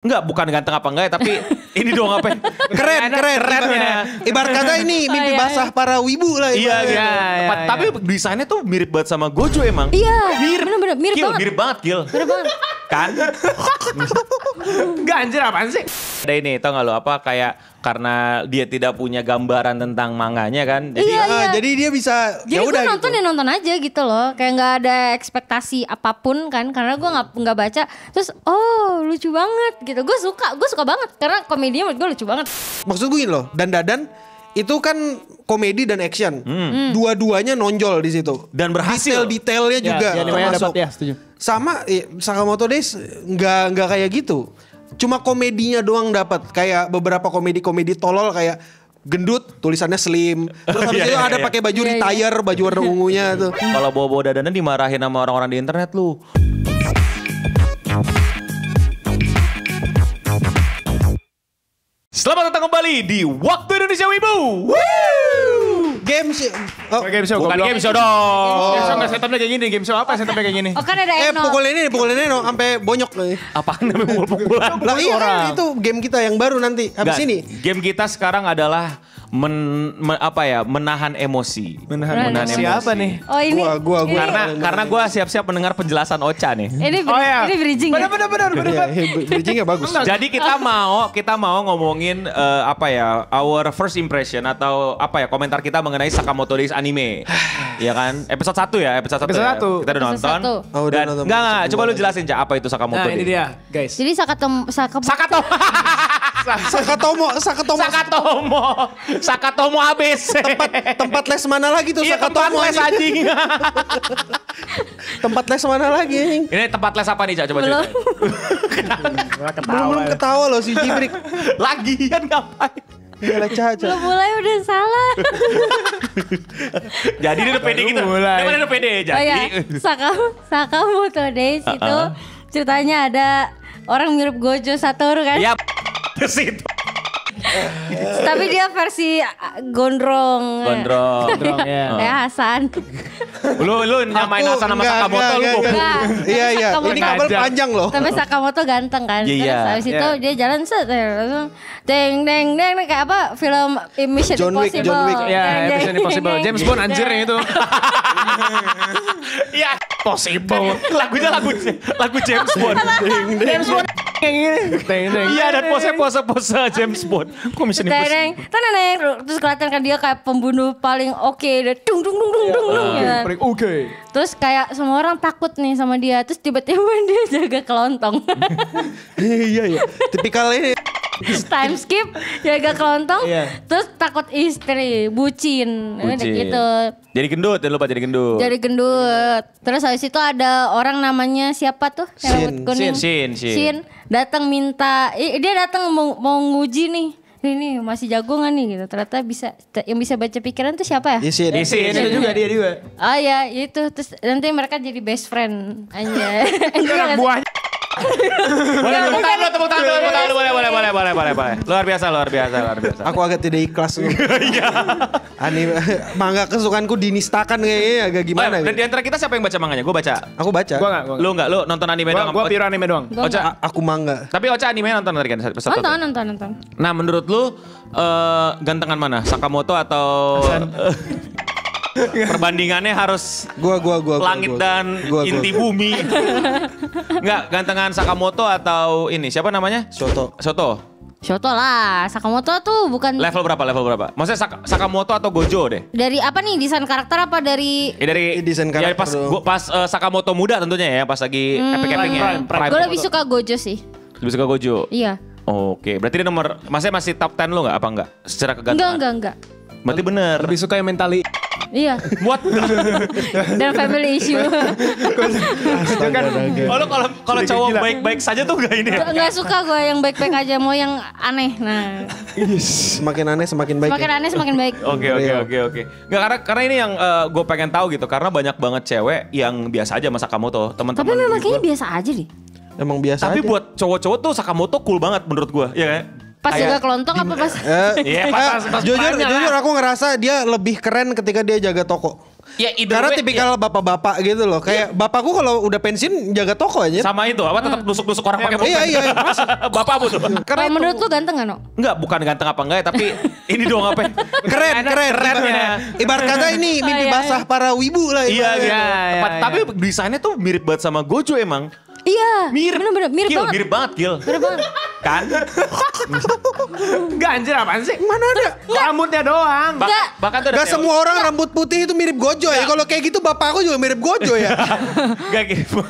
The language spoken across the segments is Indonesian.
Enggak, bukan ganteng apa enggak ya, tapi ini doang apa ya? Keren ya. Ibarat kata ini mimpi basah para wibu lah. Iya gitu. iya. Tapi desainnya tuh mirip banget sama Gojo emang. Iya, bener-bener mirip Gil, banget. mirip banget, Gil. Mirip banget. Kan? Enggak anjir apaan sih? Ada ini, tau gak lo apa kayak karena dia tidak punya gambaran tentang manganya kan. Jadi Iya. Jadi dia bisa Jadi gue udah nonton gitu. ya nonton aja gitu loh. Kayak gak ada ekspektasi apapun kan. Karena gue gak baca. Terus lucu banget gitu. Gue suka banget. Karena komedinya menurut gue lucu banget. Maksud gue gini loh, Dadan itu kan komedi dan action. Dua-duanya nonjol di situ. Dan berhasil. Detail-detailnya juga Ya, animenya termasuk. dapat ya, setuju. Sama Sakamoto Days nggak kayak gitu. Cuma komedinya doang dapat. Kayak beberapa komedi tolol kayak gendut tulisannya slim. Terus habis itu ada pakai baju retire, baju warna ungunya tuh. kalau bawa-bawa dadanan dimarahin sama orang-orang di internet lu. Selamat datang kembali di Waktu Indonesia Wibu. Game sih. Oh, Game show Bukan goblok. game show dong. Game show enggak setupnya kayak gini. Game show apa setupnya kayak gini? Oh kan ada Eno. pukulin ini no, sampai bonyok nih. Apaan namanya pukul-pukulan? Lah iya kan, orang. itu game kita yang baru nanti habis Nggak, ini. game kita sekarang adalah menahan emosi. Menahan emosi. siapa nih? Oh ini. Gua. Karena gue siap-siap mendengar penjelasan Ocha nih. Ini bridging ya. Benar. Bridgingnya bagus. Jadi kita mau ngomongin our first impression atau komentar kita mengenai Sakamoto Days anime. Ya kan? Episode 1 ya, episode 1. Episode Ya. satu. Kita udah Episode nonton. satu. Oh, udah Dan nonton. enggak, coba lu jelasin Cak, apa itu Sakamoto Nah ini Days? dia guys. Jadi Sakatomo ABC. tempat les mana lagi tuh Iya, tempat Sakatomo les anjing? anjing. Tempat les mana lagi anjing? Ini tempat les apa nih Cak? Coba Belum. ceritain. Belum ketawa loh si Jibrik. Lagian ngapain? Gila Caca. Belum mulai udah salah. Jadi dia udah pede gitu. mulai. Dia udah pede. Jadi Oh ya, Sakamoto Days itu ceritanya ada orang mirip Gojo Satoru kan. ya ke situ. Tapi dia versi gondrong. Gondrong. ya. Kayak Hasan. Lu nyamain Hasan sama Sakamoto lu goblok. Enggak. Iya. Sakamoto Ini kabel ngajak. panjang loh. Tapi Sakamoto ganteng kan. Iya. Terus habis itu dia jalan set langsung deng kayak apa film Mission John Wick, Impossible. John Wick. Ya, Deng, Mission deng, Impossible. deng, James Bond deng, anjir deng. yang itu. Iya, possible. Lagunya lagu James Bond. James Bond kayak gini. Iya, dan pose James Bond. Kok Mission Teneng, Impossible? teneng, terus kelihatan kan dia kayak pembunuh paling oke, dia dung ya. Oke. Terus kayak semua orang takut nih sama dia, terus tiba-tiba dia jaga kelontong. Iya. Tipikal ini. Time skip, jaga kelontong, Iya. terus takut istri, bucin. Udah Bucin. gitu. Jadi gendut, jangan lupa jadi gendut. Jadi gendut. Terus habis itu ada orang namanya siapa tuh? Yang rambut kuning. Shin. Datang minta, dia datang mau nguji nih. Ini masih jago gak nih gitu. Ternyata yang bisa baca pikiran tuh siapa ya? Isin. Itu juga dia juga. Oh ya itu. Terus nanti mereka jadi best friend. Anjay. Anak buahnya. Boleh tepuk tangan lu, boleh. Luar biasa. Aku agak tidak ikhlas. Iya. Anime manga kesukaanku dinistakan kayaknya agak gimana Dan gitu. di antara kita siapa yang baca manganya? Gue baca. Aku baca. Gua enggak. Lu enggak? Lu nonton anime doang? Gua pure anime doang. Gua Ocha, Aku manga. tapi Ocha anime nonton tadi kan? Episode satu? nonton. Nah, menurut lu gantengan mana? Sakamoto atau perbandingannya harus Gua. langit dan Gua. inti bumi? Enggak, gantengan Sakamoto atau ini siapa namanya? Soto. Shoto lah. Sakamoto tuh bukan Level berapa? Maksudnya Sakamoto atau Gojo deh? dari apa nih, desain karakter apa dari? Dari Desain ya, karakter pas dong. pas Sakamoto muda tentunya ya, pas lagi epic-epicnya. Prime. Gue lebih suka Gojo sih. Lebih suka Gojo. Iya. Oke, berarti dia masih top 10 lo nggak apa enggak? Secara kegantengan. Enggak. Berarti bener. Lebih suka yang mentali. Iya. What? Dan family issue. Itu kan. Oh, lo kalau cowok baik-baik saja tuh enggak ini ya? Enggak suka gue yang baik-baik aja, mau yang aneh. Nah, Semakin aneh semakin baik. semakin Ya. aneh semakin baik. Oke. Nggak, karena ini yang gue pengen tahu gitu, karena banyak banget cewek yang biasa aja sama Sakamoto, teman-teman. Tapi memang gua. kayaknya biasa aja deh. Emang biasa Tapi aja. buat cowok-cowok tuh Sakamoto cool banget menurut gue, ya kan? Pas Kayak- jaga kelontong apa pas? Iya, pas jujur aku ngerasa dia lebih keren ketika dia jaga toko. Ya, either Karena way, tipikal bapak-bapak gitu loh. Kayak bapakku kalau udah pensiun jaga toko aja. Sama itu apa tetap nusuk-nusuk orang pakai pulpen. Iya. Bapak apa tuh? Karena Kalau menurut lu ganteng gak, No? Enggak, bukan ganteng apa enggak ya, tapi ini doang apa ya? keren. Kerennya. Ibarat kata ini mimpi iya, basah para wibu lah. Iya, ibaratnya. gitu. iya, Tapi desainnya tuh mirip banget sama Gojo emang. Iya. Mirip. Bener-bener mirip Gil, banget. mirip banget, Gil. Mirip banget. Kan? Enggak anjir apaan sih? Mana ada? Rambutnya doang. Enggak. Bahkan tuh ada Gak semua orang rambut putih itu mirip Gojo ya. Kalau kayak gitu bapak aku juga mirip Gojo ya. Gak gitu.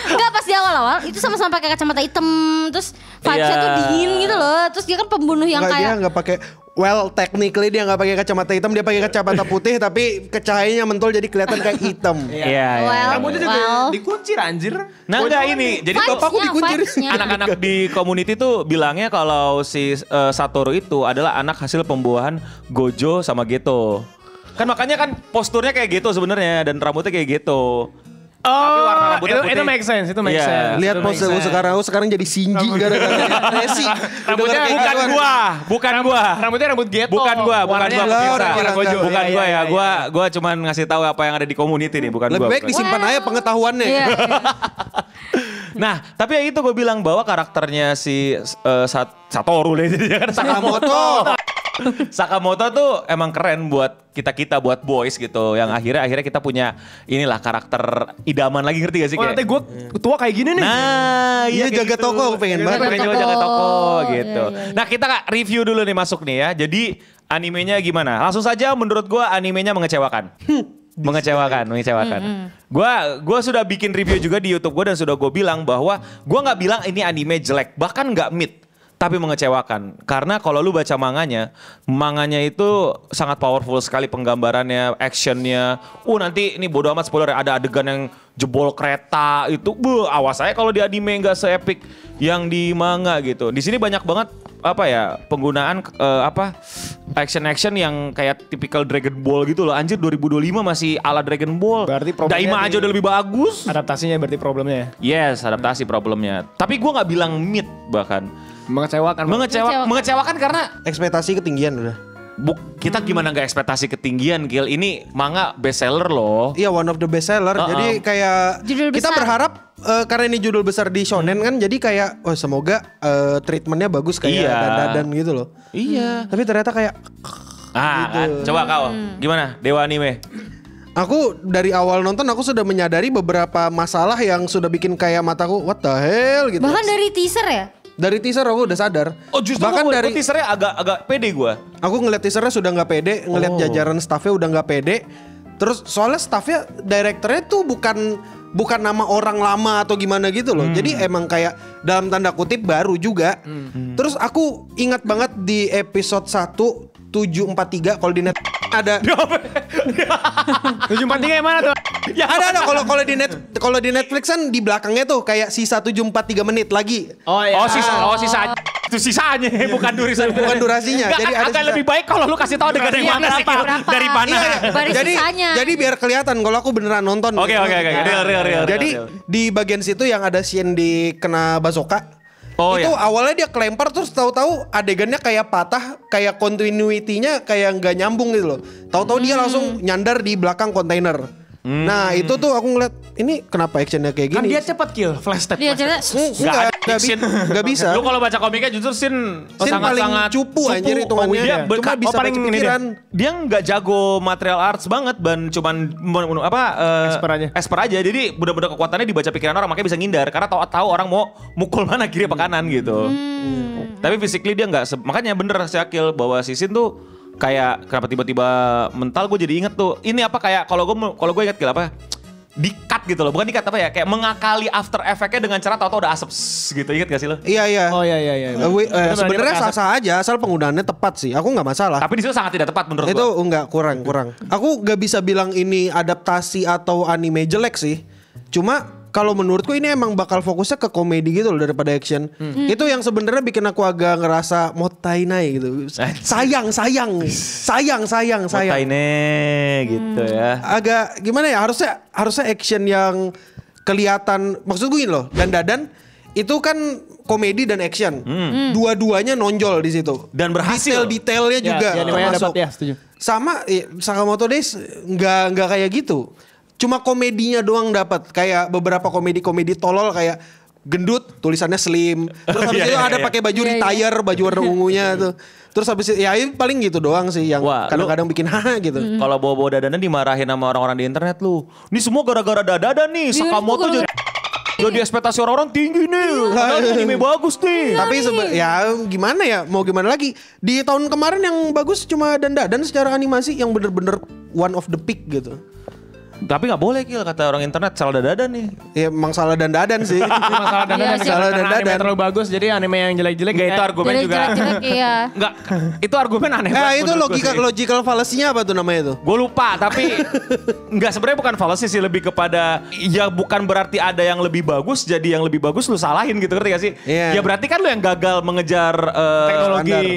Enggak, pas di awal-awal itu sama-sama pakai kacamata hitam, terus vibes-nya Iya. tuh dingin gitu loh. Terus dia kan pembunuh yang Enggak, dia kayak nggak pakai. Well, technically dia nggak pakai kacamata hitam, dia pakai kacamata putih, tapi cahayanya mentul jadi kelihatan kayak hitam. Iya. Well, Rambutnya juga well. dikuncir anjir. Nah enggak ini. Jadi Vibes-nya, bapakku dikunci. vibes-nya. anak-anak di community tuh bilangnya kalau si Satoru itu adalah anak hasil pembuahan Gojo sama Geto. Kan makanya kan posturnya kayak gitu sebenarnya dan rambutnya kayak gitu. Tapi warna rambutnya itu putih. make sense, itu make Iya. sense. Lihat Itu make pose sense. aku sekarang jadi Shinji gara-gara depresi. Rambutnya Bukan gua. Rambutnya rambut Geto. Bukan gua Warnanya pemirsa. warna Gojo. Bukan Iya, gua iya, ya. iya. Gua cuman ngasih tahu apa yang ada di community nih, bukan Lebih gua. baik disimpan aja pengetahuannya. Iya. Nah, tapi ya itu gue bilang bahwa karakternya si Satoru deh jadinya kan Sakamoto. Sakamoto tuh emang keren buat kita buat boys gitu. Yang akhirnya kita punya inilah karakter idaman lagi, ngerti gak sih? Oh nanti gue tua kayak gini nih. Nah, Iya, kayak jaga gitu. toko aku pengen Iya, banget. pengen Jaga jaga toko. toko gitu. Iya, iya. Nah, kita review dulu nih masuk nih ya. Jadi animenya gimana? Langsung saja menurut gua animenya mengecewakan. Mengecewakan. Gua sudah bikin review juga di YouTube gua dan sudah gue bilang bahwa gua nggak bilang ini anime jelek, bahkan nggak mid, tapi mengecewakan. Karena kalau lu baca manganya itu sangat powerful sekali penggambarannya, actionnya. Nanti ini bodo amat spoiler, ada adegan yang jebol kereta itu, awas saya kalau di anime nggak se-epic yang di manga gitu. Di sini banyak banget penggunaan action yang kayak tipikal Dragon Ball gitu loh. Anjir 2025 masih ala Dragon Ball. Berarti problemnya Daima aja udah lebih bagus. Adaptasinya berarti problemnya ya. Yes, adaptasi problemnya. Tapi gue nggak bilang mid bahkan. Mengecewakan. Mengecewakan karena Ekspektasi ketinggian udah. kita gimana nggak ekspektasi ketinggian, Gil. Ini manga bestseller loh. Iya, one of the best seller. Jadi kayak Judul kita besar. berharap karena ini judul besar di shonen kan, jadi kayak semoga treatmentnya bagus kayak Iya. dandan gitu loh. Iya. Tapi ternyata kayak Kan. Coba kau, gimana Dewa Anime? aku dari awal nonton aku sudah menyadari beberapa masalah yang sudah bikin kayak mataku what the hell gitu. Bahkan dari teaser ya? Dari teaser aku udah sadar. Oh justru bahkan gua dari teasernya agak pede gue. aku ngeliat teasernya sudah nggak pede, ngeliat jajaran staffnya udah nggak pede. Terus soalnya staffnya, direkturnya tuh bukan nama orang lama atau gimana gitu loh. Jadi emang kayak dalam tanda kutip baru juga. Terus aku ingat banget di episode 1 743 kalau di net ada 743 yang mana tuh? ada kalau di Netflix kan di belakangnya tuh kayak sisa 743 menit lagi. Oh iya. Sisa itu sisanya bukan durasinya. Bukan durasinya. Nggak, Jadi ada agak sisa. lebih baik kalau lu kasih tahu adegan yang Iya, mana sih, Gil. berapa? Dari mana. Iya, Baris sisanya. jadi biar kelihatan kalau aku beneran nonton. Oke. Real. Jadi di bagian situ yang ada scene di kena bazooka. Oh, itu iya. awalnya dia kelempar terus tahu-tahu adegannya kayak patah, kayak continuity-nya kayak nggak nyambung gitu loh. Tahu-tahu dia langsung nyandar di belakang kontainer. Nah, itu tuh aku ngeliat ini kenapa actionnya kayak Kan gini? dia cepat kill, flash tag. Dia cerita Nggak bisa. Lu kalau baca komiknya justru scene Scene paling sangat-sangat cupu anjir hitungannya. Dia Cuma bisa paling baca ini dia. pikiran. dia nggak jago material arts banget, cuman esper aja. Jadi bener-bener kekuatannya dibaca pikiran orang, makanya bisa ngindar karena tahu orang mau mukul mana, kiri apa kanan gitu. Tapi physically dia nggak makanya bener si Akil bahwa si Sin tuh kayak kenapa tiba-tiba mental. Gue jadi inget tuh ini apa kayak kalau gue inget Gil apa di-cut gitu loh, bukan di-cut apa ya, kayak mengakali after effect-nya dengan cara tahu-tahu udah asap gitu, inget gak sih lo? Iya. Oh iya. Sebenarnya sah-sah aja asal penggunaannya tepat sih. Aku nggak masalah. Tapi di situ sangat tidak tepat menurut Itu gua. enggak kurang. Aku nggak bisa bilang ini adaptasi atau anime jelek sih. Cuma kalau menurutku ini emang bakal fokusnya ke komedi gitu loh daripada action. Itu yang sebenarnya bikin aku agak ngerasa motainai gitu. Sayang. Motaine gitu ya. Agak gimana ya, harusnya action yang kelihatan, maksud gue gini loh. Dan Dadan itu kan komedi dan action. Dua-duanya nonjol di situ. Dan berhasil. Detail-detailnya juga Ya, animenya termasuk. dapat ya, setuju. Sama Sakamoto Days nggak kayak gitu. Cuma komedinya doang dapat. Kayak beberapa komedi-komedi tolol kayak gendut tulisannya slim. Terus habis itu ada pakai baju retire, baju warna ungunya tuh. Terus habis itu ya ini paling gitu doang sih yang Wah, kadang-kadang bikin haha gitu. Kalau bawa-bawa dadanan dimarahin sama orang-orang di internet lu. Ini semua gara-gara dadanan nih. Sakamoto jadi ekspektasi orang-orang tinggi nih. Padahal anime bagus nih. Tapi ya gimana ya, mau gimana lagi. Di tahun kemarin yang bagus cuma Dan secara animasi yang bener-bener one of the peak gitu. Tapi gak boleh Kil, kata orang internet salah dadadan nih. Ya emang salah Dan sih. Masalah dan Iya, salah karena dan anime terlalu bagus jadi anime yang jelek-jelek Gak itu argumen juga. jelek-jelek iya. Enggak, itu argumen aneh Nah banget itu menurut gua sih. logical fallacy-nya apa tuh namanya tuh? Gue lupa tapi nggak sebenarnya bukan fallacy sih, lebih kepada ya bukan berarti ada yang lebih bagus jadi yang lebih bagus lu salahin gitu, ngerti gak sih? Iya. Ya berarti kan lu yang gagal mengejar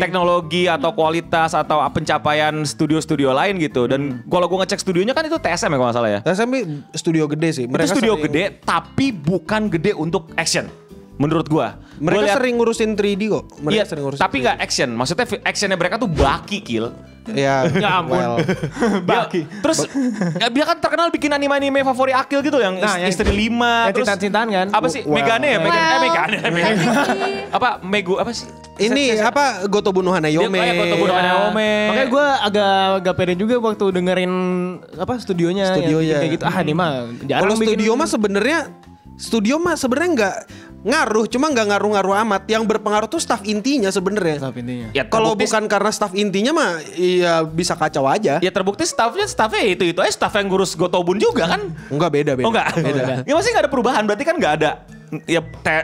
teknologi atau kualitas atau pencapaian studio-studio lain gitu. Dan kalau gue ngecek studionya kan itu TSM ya kalau nggak salah ya. Tapi studio gede sih. Itu studio gede tapi bukan gede untuk action. Menurut gua. Mereka Gua liat- sering ngurusin 3D kok. Mereka Iya, sering ngurusin tapi 3D. nggak action. Maksudnya actionnya mereka tuh baki Kil. Ya, Ya ampun. well. Baki. Terus ya, dia kan terkenal bikin anime-anime favorit Akil gitu yang Nah, yang- Istri 5 yang cintaan-cintaan kan? Apa sih? Well. Megane ya? Megane. Well. Apa? Megu apa sih? Ini apa Gotobu no Hanayome. Dia kayak Gotobu no Ya. Hanayome. Makanya gue agak pede juga waktu dengerin apa studionya yang Studionya. kayak gitu. Ah ini mah jarang Kalau bikin. studio mah sebenarnya nggak ngaruh, cuma nggak ngaruh-ngaruh amat. Yang berpengaruh tuh staff intinya sebenarnya. Staff intinya. Ya, Kalau terbukti- bukan karena staff intinya mah, iya bisa kacau aja. Ya terbukti staffnya itu aja staff yang ngurus Gotobun juga kan? Enggak beda. Oh enggak? Ya masih nggak ada perubahan, berarti kan nggak ada. Ya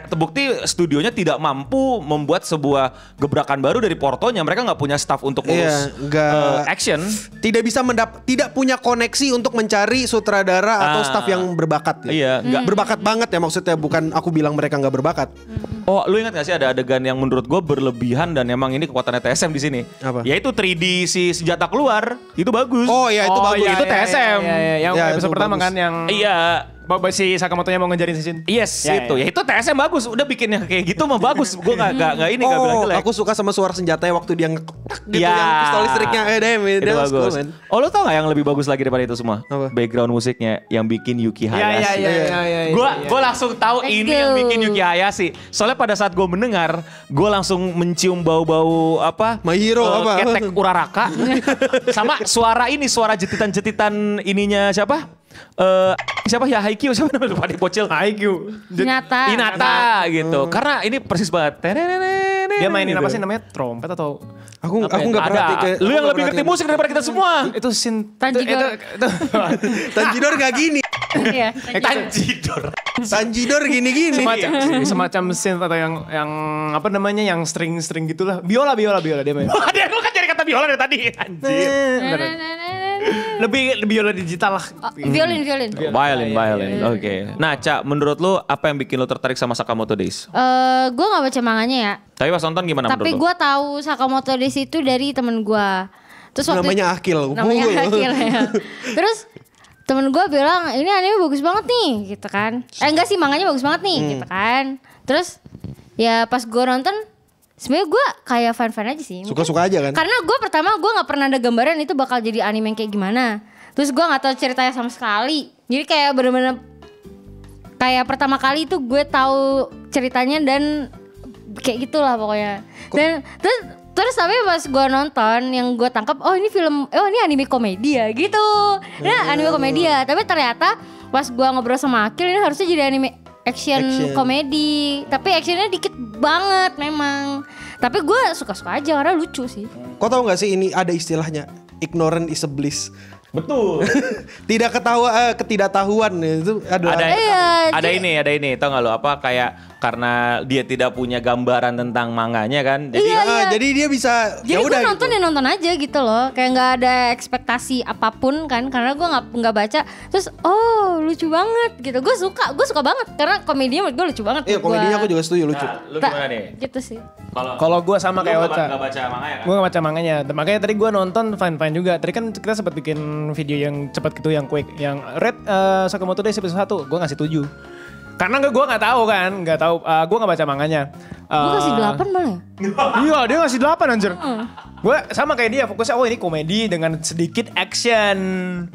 terbukti studionya tidak mampu membuat sebuah gebrakan baru dari Portonya. Mereka nggak punya staff untuk ngurus Iya, nggak- action. Tidak bisa tidak punya koneksi untuk mencari sutradara atau staff yang berbakat. Ya. Iya, nggak. Berbakat banget ya maksudnya, bukan aku bilang mereka nggak berbakat. Oh, lu ingat gak sih ada adegan yang menurut gue berlebihan dan emang ini kekuatannya TSM di sini? Apa? Yaitu 3D si senjata keluar, itu bagus. Oh ya itu bagus. itu TSM. Yang Ya, episode itu pertama bagus. kan yang Iya. si Sakamotonya mau ngejarin si Shin. Yes, Ya, itu. Ya itu TSM bagus. Udah bikinnya kayak gitu mah bagus. Gue gak ini gak bilang Oh, jelek. aku suka sama suara senjatanya waktu dia ngetok gitu Ya. yang pistol listriknya. Itu That was bagus. cool, man. Oh, lu tau gak yang lebih bagus lagi daripada itu semua? Apa? Background musiknya yang bikin Yuki Hayashi. Iya. Gue langsung tahu Let's ini go. yang bikin Yuki Hayashi. Soalnya pada saat gue mendengar, gue langsung mencium bau-bau apa? My Hero apa? Ketek Uraraka. Sama suara jetitan-jetitan ininya siapa? Siapa ya Haikyuu, siapa namanya lupa, bocil Haikyuu. Inata gitu. Karena ini persis banget. Dia mainin apa Gitu. sih namanya? Trompet atau Aku Apa ya? nggak Ada. perhatikan. Lu yang lebih ngerti musik daripada kita semua. itu Shin Tanjidor. Tanjidor gak gini. Iya. Tanjidor. Tanjidor gini-gini. semacam synth atau yang apa namanya yang string gitulah. Biola dia main. Wah, dia lu kan cari kata biola dari tadi. Anjir. Lebih biola digital lah. Oh, violin. Violin. Oke. Nah, Ca, menurut lu apa yang bikin lu tertarik sama Sakamoto Days? Gue gak baca manganya ya. Tapi pas nonton gimana Tapi menurut lu? gue tahu Sakamoto Days itu dari temen gue. Terus waktu Namanya Akil. Namanya Akil ya. Terus temen gue bilang ini anime bagus banget nih gitu kan. Enggak sih, manganya bagus banget nih gitu kan. Terus ya pas gue nonton sebenarnya gue kayak fan-fan aja sih. Suka-suka aja kan. Karena gue pertama gue nggak pernah ada gambaran itu bakal jadi anime yang kayak gimana. Terus gue nggak tahu ceritanya sama sekali. Jadi kayak bener-bener kayak pertama kali itu gue tahu ceritanya dan kayak gitulah pokoknya. Dan terus tapi pas gue nonton yang gue tangkap ini anime komedi ya gitu. Nah anime komedi ya. Tapi ternyata pas gue ngobrol sama Akil ini harusnya jadi anime action komedi. Tapi actionnya dikit banget memang. Tapi gue suka-suka aja karena lucu sih. Kau tahu nggak sih ini ada istilahnya ignorant is a bliss. Betul. Ketidaktahuan itu adalah Ada ini, tau gak lo apa kayak karena dia tidak punya gambaran tentang manganya kan. Jadi jadi dia bisa Jadi gue nonton ya nonton aja gitu loh. Kayak nggak ada ekspektasi apapun kan. Karena gue nggak baca. Terus lucu banget gitu. Gue suka banget karena komedinya menurut gue lucu banget. Iya, komedinya aku juga setuju lucu. Nah, lu gimana nih? Gitu sih. Kalau gue sama kayak Ocha. Gak baca manganya kan? Gue gak baca manganya. Makanya tadi gue nonton fine juga. Tadi kan kita sempat bikin video yang cepat gitu yang quick. Yang Red Sakamoto Days episode 1. Gue ngasih 7. Karena gue nggak tahu kan, gue nggak baca manganya. Gue kasih 8 malah ya. Iya, dia ngasih 8 anjir. Gue sama kayak dia, fokusnya ini komedi dengan sedikit action.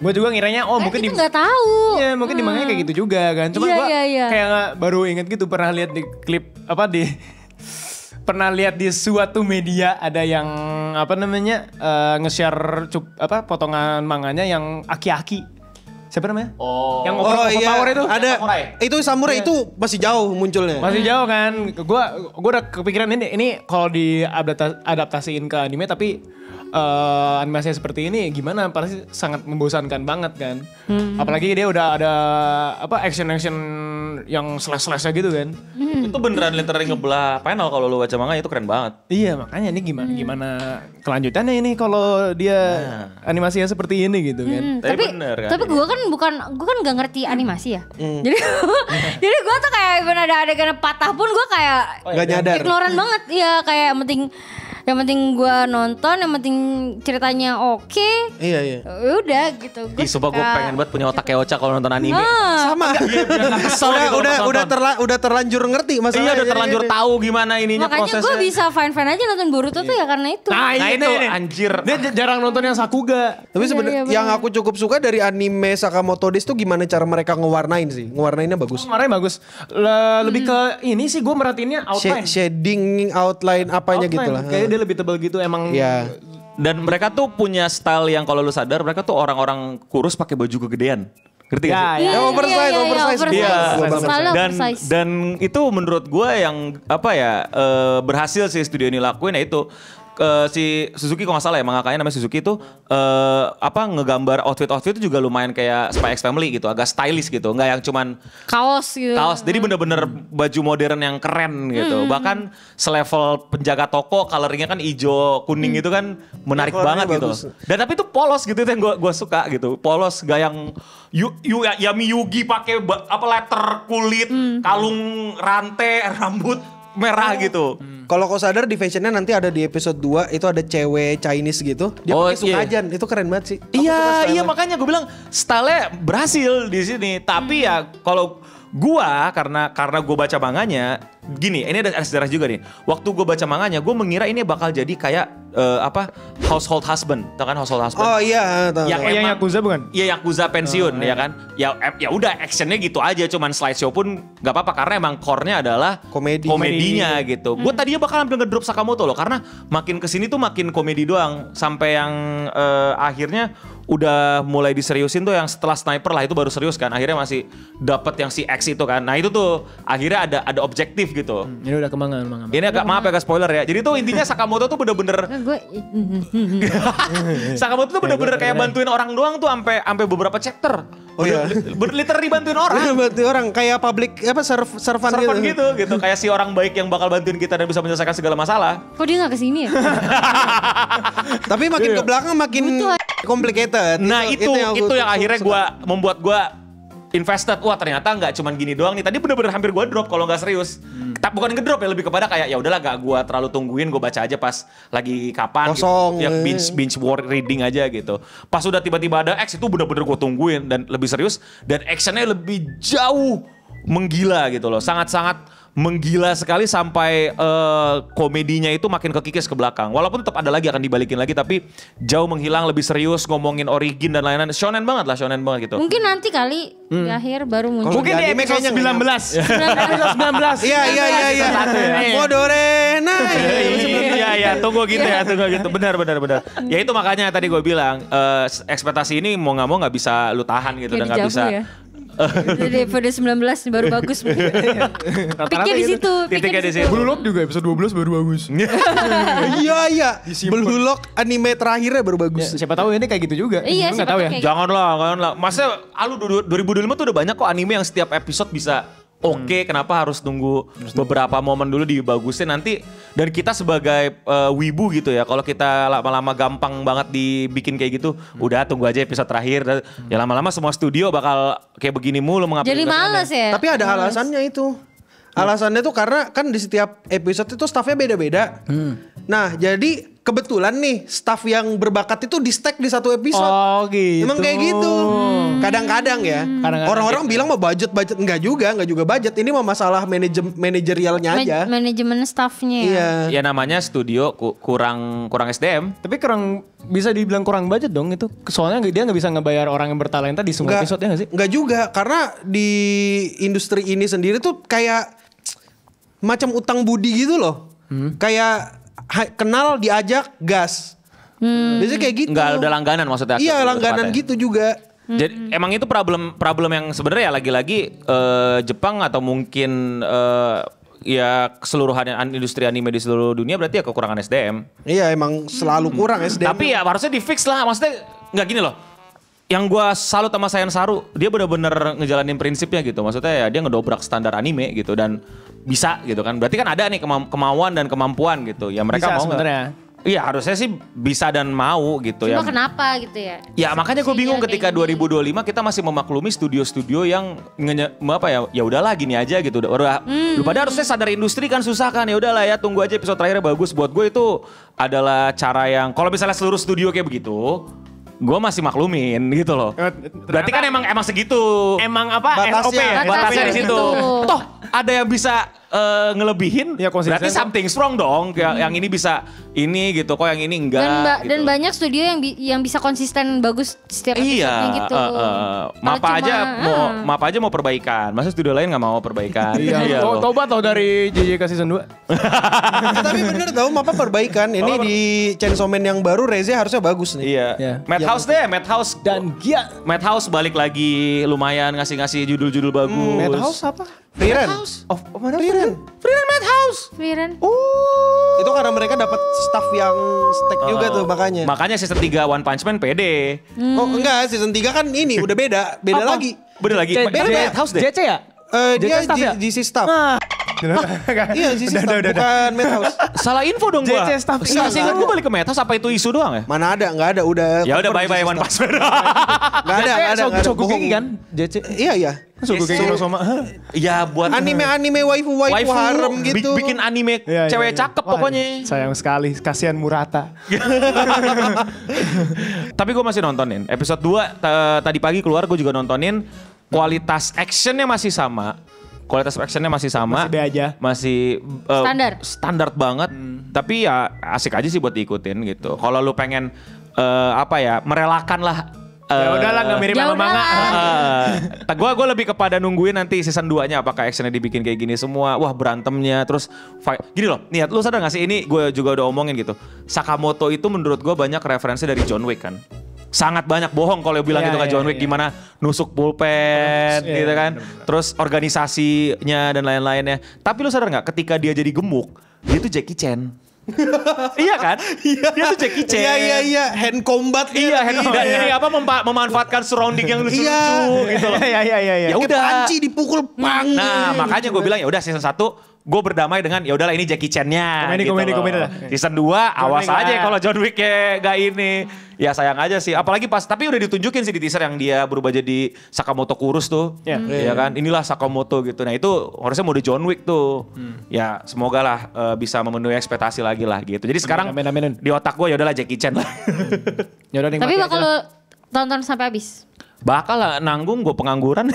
Gue juga ngiranya mungkin Itu nggak tahu. Iya, mungkin di manganya kayak gitu juga kan. Cuma gue Iya. kayak baru inget gitu, pernah lihat di klip pernah lihat di suatu media ada yang nge-share potongan manganya yang aki-aki. Siapa namanya? Yang overpower itu. Ada. Itu samurai itu masih jauh munculnya. Masih jauh kan. Gua udah kepikiran ini kalau diadaptasiin ke anime tapi animasi seperti ini gimana, pasti sangat membosankan banget kan. Apalagi dia udah ada action yang slash-slashnya gitu kan. Itu beneran literally ngebelah panel kalau lu baca manga, itu keren banget. Iya, makanya ini gimana kelanjutannya ini kalau dia animasinya seperti ini gitu kan. Tapi bener kan. Tapi gue kan gak ngerti animasi ya. Jadi gue tuh kayak even ada adegan patah pun gue kayak Gak nyadar. ignoran banget. Iya, kayak yang penting gue nonton, yang penting ceritanya oke. Iya. Udah gitu. Ih, sumpah gue pengen banget punya otak kayak Ocha kalau nonton anime. Sama. Udah terlanjur ngerti maksudnya. Iya, udah terlanjur tahu gimana ininya Makanya prosesnya. gue bisa fine-fine aja nonton Boruto tuh ya karena itu. Nah itu anjir. Dia jarang nonton yang Sakuga. Tapi Iya, sebenarnya bener. yang aku cukup suka dari anime Sakamoto Days tuh gimana cara mereka ngewarnain sih. Ngewarnainnya bagus. Kemarin bagus. Lebih ke ini sih gue merhatiinnya outline. Shading outline apanya gitu lah. Kayaknya dia lebih tebal gitu emang. Iya. Dan mereka tuh punya style yang kalau lu sadar mereka tuh orang-orang kurus pakai baju kegedean. Ngerti gak sih? Ya, oversize. Iya. Style Dan oversize. itu menurut gue yang berhasil sih studio ini lakuin, ya itu si Suzuki kalau nggak salah ya, mangakanya namanya Suzuki itu ngegambar outfit itu juga lumayan kayak Spy X Family gitu, agak stylish gitu, nggak yang cuman Kaos gitu. jadi bener-bener baju modern yang keren gitu. Bahkan selevel penjaga toko coloringnya kan hijau kuning gitu kan menarik banget gitu. Bagus. Dan tapi itu polos gitu, itu yang gue suka gitu. Polos, gak yang Yami Yugi pakai letter kulit, kalung rantai, rambut merah gitu. Kalau kau sadar di fashionnya nanti ada di episode 2 itu ada cewek Chinese gitu. Dia pakai sukajan, itu keren banget sih. Aku suka Iya style-nya. makanya gue bilang style-nya berhasil di sini. Tapi ya kalau gua karena gue baca manganya, gini, ini ada sejarah juga nih. Waktu gue baca manganya, gue mengira ini bakal jadi kayak household husband, tau kan household husband? Oh iya, tahu. Yang yang emang- Yakuza bukan? Iya, Yakuza pensiun ya kan. Ya udah actionnya gitu aja, cuman slideshow pun nggak apa-apa karena emang core-nya adalah komedinya gitu. Gue tadinya bakal hampir ngedrop Sakamoto loh, karena makin kesini tuh makin komedi doang, sampai yang akhirnya udah mulai diseriusin tuh yang setelah Sniper lah, itu baru serius kan. Akhirnya masih dapat yang si X itu kan. Nah itu tuh akhirnya ada objektif gitu. Ini udah kembangan. Ini maaf ya spoiler ya. Jadi tuh intinya Sakamoto tuh bener-bener Sakamoto tuh bener-bener kayak bantuin orang doang tuh sampai beberapa chapter. Oh iya. Literally bantuin orang. Berarti orang kayak public servant gitu. Kayak si orang baik yang bakal bantuin kita dan bisa menyelesaikan segala masalah. Kok dia gak kesini ya? Tapi makin ke belakang makin complicated. Nah itu yang akhirnya suka. membuat gue invested. Wah ternyata nggak cuman gini doang nih. Tadi bener-bener hampir gue drop kalau nggak serius. Bukan ngedrop ya, lebih kepada kayak ya udahlah gak gue terlalu tungguin, gue baca aja pas lagi kapan kosong, gitu. Ya binge reading aja gitu. Pas udah tiba-tiba ada X itu bener-bener gue tungguin dan lebih serius dan actionnya lebih jauh menggila gitu loh. Sangat-sangat menggila sekali sampai komedinya itu makin kekikis ke belakang. Walaupun tetap ada lagi, akan dibalikin lagi, tapi jauh menghilang, lebih serius, ngomongin origin dan lain-lain. Shonen banget gitu. Mungkin nanti kali di akhir baru muncul. Mungkin di anime episode kayaknya 19. Episode 19. Iya. Modorena. Iya, tunggu gitu. Benar. Ya itu makanya tadi gue bilang ekspektasi ini mau nggak bisa lu tahan gitu, dan Kayak nggak di bisa. Javu ya. Dari episode 19 baru bagus. Piknya di situ. Titiknya di situ. Blue Lock juga episode 12 baru bagus. Iya. Blue Lock anime terakhirnya baru bagus. Siapa tahu ini kayak gitu juga. Iya, Nggak siapa tahu tahu ya. kayak Janganlah. Masa 2025 tuh udah banyak kok anime yang setiap episode bisa oke, kenapa harus nunggu beberapa momen dulu dibagusin nanti. Dan kita sebagai wibu gitu ya, kalau kita lama-lama gampang banget dibikin kayak gitu, udah tunggu aja episode terakhir. Ya lama-lama semua studio bakal kayak begini mulu Jadi males ya. Tapi ada alasannya itu. Alasannya tuh karena kan di setiap episode itu staffnya beda-beda. Nah jadi kebetulan nih staff yang berbakat itu di stack di satu episode. Oh gitu. Emang kayak gitu. Kadang-kadang ya. Kadang-kadang Orang-orang bilang mau budget enggak juga budget. Ini mah masalah manajerialnya aja. Manajemen staffnya ya. Iya. Ya namanya studio kurang SDM. Tapi bisa dibilang kurang budget dong itu. Soalnya dia nggak bisa ngebayar orang yang bertalenta di semua episode ya nggak sih? Enggak juga, karena di industri ini sendiri tuh kayak macam utang budi gitu loh. Kayak kenal diajak gas. Biasanya kayak gitu. Enggak ada langganan maksudnya. Iya, langganan gitu juga. Jadi emang itu problem yang sebenarnya ya lagi-lagi Jepang atau mungkin ya keseluruhan industri anime di seluruh dunia berarti ya kekurangan SDM. Iya, emang selalu kurang SDM. Tapi ya harusnya di fix lah, maksudnya nggak gini loh. Yang gua salut sama Sayan Saru, dia bener-bener ngejalanin prinsipnya gitu. Maksudnya ya dia ngedobrak standar anime gitu dan bisa gitu kan. Berarti kan ada nih kemauan dan kemampuan gitu. Ya mereka Bisa mau sebenarnya. Iya harusnya sih bisa dan mau gitu ya. Cuma kenapa gitu ya? Ya makanya gue bingung Kayak ketika gini. 2025 kita masih memaklumi studio-studio yang ya udahlah gini aja gitu. Lu pada harusnya sadar industri kan susah kan. Ya udahlah ya tunggu aja episode terakhirnya bagus. Buat gue itu adalah cara yang kalau misalnya seluruh studio kayak begitu, gue masih maklumin gitu loh. Berarti kan emang segitu. Emang apa? Batasnya. SOP ya? Batasnya di situ. Gitu. Toh ada yang bisa ngelebihin, Ya, konsisten. berarti something wrong dong. Yang ini bisa ini gitu, kok yang ini enggak. Dan gitu. banyak studio yang bisa konsisten bagus setiap episode gitu. Maaf Kalau aja mau perbaikan. Masa studio lain nggak mau perbaikan? Iya. loh. Tobat tau dari JJK season 2. Tapi bener tau, apa perbaikan. Ini di Chainsaw Man yang baru Reze harusnya bagus nih. Iya. Iya. Madhouse deh, Madhouse. Dan Gia. Madhouse balik lagi lumayan ngasih judul-judul bagus. Madhouse apa? Frieren. Oh, mana? Frieren. Frieren Madhouse. Frieren. Itu karena mereka dapat staff yang stack juga tuh makanya. Makanya season 3 One Punch Man pede. Oh enggak, season 3 kan ini udah beda lagi. Beda lagi. Madhouse deh. JC ya? Dia JC staff ya? GC staff. Ah. Iya, GC staff bukan Madhouse. Salah info dong gua. JC staff. Enggak sih, gua balik ke Madhouse apa itu isu doang ya? Mana ada, enggak ada, udah. Ya udah confirm bye-bye GC One staff. Punch Man. Enggak ada. Shokugeki bohong. kan? JC. Iya. Shokugeki no Soma. Ya buat Anime waifu harem gitu. Bikin anime Iya, cewek iya. cakep Wah, pokoknya. Sayang sekali, kasihan Murata. Tapi gue masih nontonin. Episode 2 tadi pagi keluar gue juga nontonin. Kualitas actionnya masih sama. Masih be aja. Masih standar banget. Tapi ya asik aja sih buat diikutin gitu. Kalau lu pengen merelakan lah. Ya udahlah nggak mirip Ya sama manga. Gue lebih kepada nungguin nanti season 2-nya apakah actionnya dibikin kayak gini semua. Wah berantemnya terus fight. Gini loh, nih lu sadar gak sih ini gue juga udah omongin gitu. Sakamoto itu menurut gue banyak referensi dari John Wick kan. Sangat banyak bohong kalau bilang Iya, itu kan iya, John Wick iya. gimana nusuk pulpen Iya, gitu kan. bener-bener. Terus organisasinya dan lain-lainnya. Tapi lu sadar gak ketika dia jadi gemuk, dia tuh Jackie Chan. Iya kan? Dia tuh Jackie Chan. Iya. Hand combat. Iya, dan ini apa memanfaatkan surrounding yang lucu-lucu gitu loh. Iya. Ya Kayak udah. panci dipukul pang. Nah, makanya gue bilang ya udah season 1 gue berdamai dengan ya udahlah ini Jackie Chan-nya. Komedi loh. lah. Season 2 awas Wick aja lah. kalau John Wick gak ini. Ya sayang aja sih. Apalagi tapi udah ditunjukin sih di teaser yang dia berubah jadi Sakamoto kurus tuh. Iya. Ya kan? Inilah Sakamoto gitu. Nah, itu harusnya mode John Wick tuh. Ya, semoga lah bisa memenuhi ekspektasi lagi lah gitu. Jadi sekarang Amin. di otak gue ya udahlah Jackie Chan lah. Ya udah Tapi nikmati bakal aja. lo tonton sampai habis. Bakal lah nanggung gue pengangguran.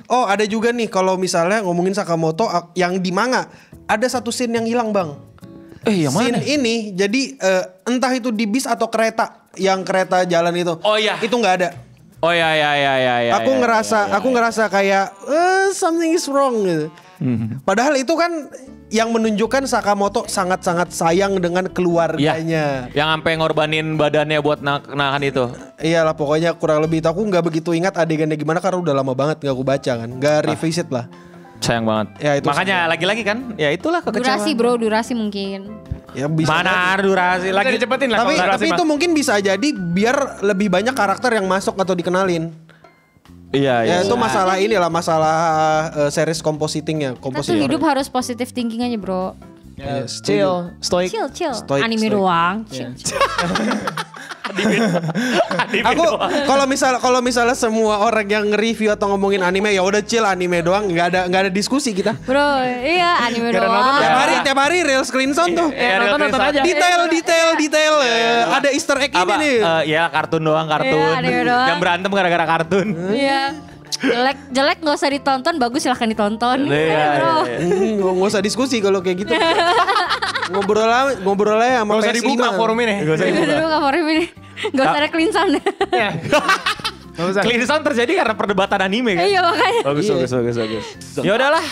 Oh, ada juga nih kalau misalnya ngomongin Sakamoto yang di manga, ada satu scene yang hilang, Bang. Yang mana? Scene ini jadi entah itu di bis atau kereta, yang kereta jalan itu. Oh, iya. Itu nggak ada. Oh ya. Aku ngerasa kayak something is wrong gitu. Padahal itu kan yang menunjukkan Sakamoto sangat-sangat sayang dengan keluarganya. Yang sampai ngorbanin badannya buat nahan itu. Iyalah pokoknya kurang lebih itu. Aku nggak begitu ingat adegannya gimana karena udah lama banget nggak aku baca kan. Nggak revisit lah. Sayang banget. Ya, itu makanya lagi-lagi kan, ya itulah kekecewaan. Durasi mungkin. Ya bisa. Mana ada durasi Lagi lagi. dicepetin lah. Tapi kalau durasi itu mah. mungkin bisa jadi biar lebih banyak karakter yang masuk atau dikenalin. Iya. Ya itu masalah inilah masalah series compositingnya. Kita tuh hidup harus positive thinking aja bro. Ya, chill, stoic. Chill. Stoic, Anime stoic. doang. Iya. Chill. Anime Aku doang. kalau misalnya semua orang yang nge-review atau ngomongin anime ya udah chill anime doang, nggak ada diskusi kita. Bro, iya anime Gak ada doang. nonton Tiap hari real screen sound tuh. Iya, nonton aja. Detail. Ada Easter egg Apa? ini nih. Ya kartun doang, kartun. Iya, anime doang. Yang berantem gara-gara kartun. Iya. Jelek nggak usah ditonton, bagus silahkan ditonton. Iya, Bro. iya. Nggak usah diskusi kalau kayak gitu. ngobrol aja sama Gak usah PS5. dibuka forum ini. Gak usah dibuka. Dulu nggak forum ini. Gak usah ada clean sound. Iya. Gak usah. Clean sound terjadi karena perdebatan anime kan? Iya makanya. Bagus. Ya udahlah,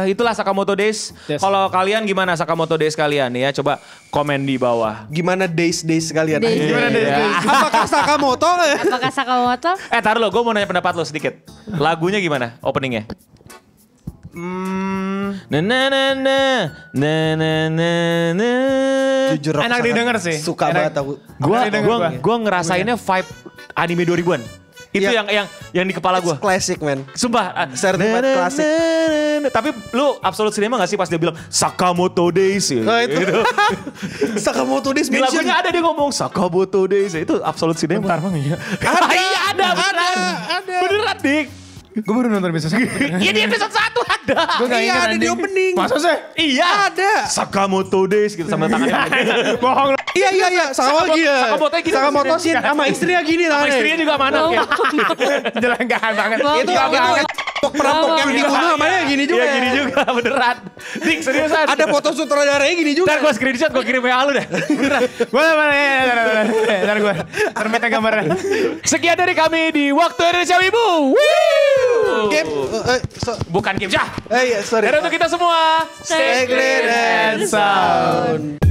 itulah Sakamoto Days. Yes. Kalau kalian gimana Sakamoto Days kalian ya? Coba komen di bawah. Gimana days kalian? Days. Gimana deh? Apakah Sakamoto? Apakah Sakamoto? Taruh lo, gue mau nanya pendapat lo sedikit. Lagunya gimana openingnya? Na na na na na na na na. Jujur aku Enak sangat didengar sih. Suka Enak. banget aku. Gua ngerasainnya vibe anime 2000-an. Itu Iya. yang di kepala gue. Classic man. Sumpah. Certified classic. Tapi lu Absolute Cinema gak sih pas dia bilang Sakamoto Days ya? Nah itu. Gitu. Sakamoto Days Di mention. lagunya ada dia ngomong Sakamoto Days. Itu Absolute Cinema. Bentar bang iya. Iya ada. Beneran Dik. Gue baru nonton episode 1. Iya di episode 1 ada. Gue gak Iya, ingat ada di opening. Masa sih? Iya. Ada. Sakamoto Days gitu sama tangannya. Bohong lu. Iya. Sakamoto gini. Sakamoto gini. Sakamoto Shin sama istrinya gini Sama tangannya. istrinya juga mana? Jelenggahan banget. Itu perampok yang dibunuh sama dia gini juga. Iya gini juga beneran. Dik seriusan. Ada foto sutradaranya gini juga. Ntar gue screenshot gue kirim WA lu deh. Beneran. Ntar gue. Termeta gambarnya. Sekian dari kami di Waktu Indonesia Wibu. Woo! Game. Bukan game. Syah. Iya, sorry. Dan untuk kita semua. Stay clean and sound.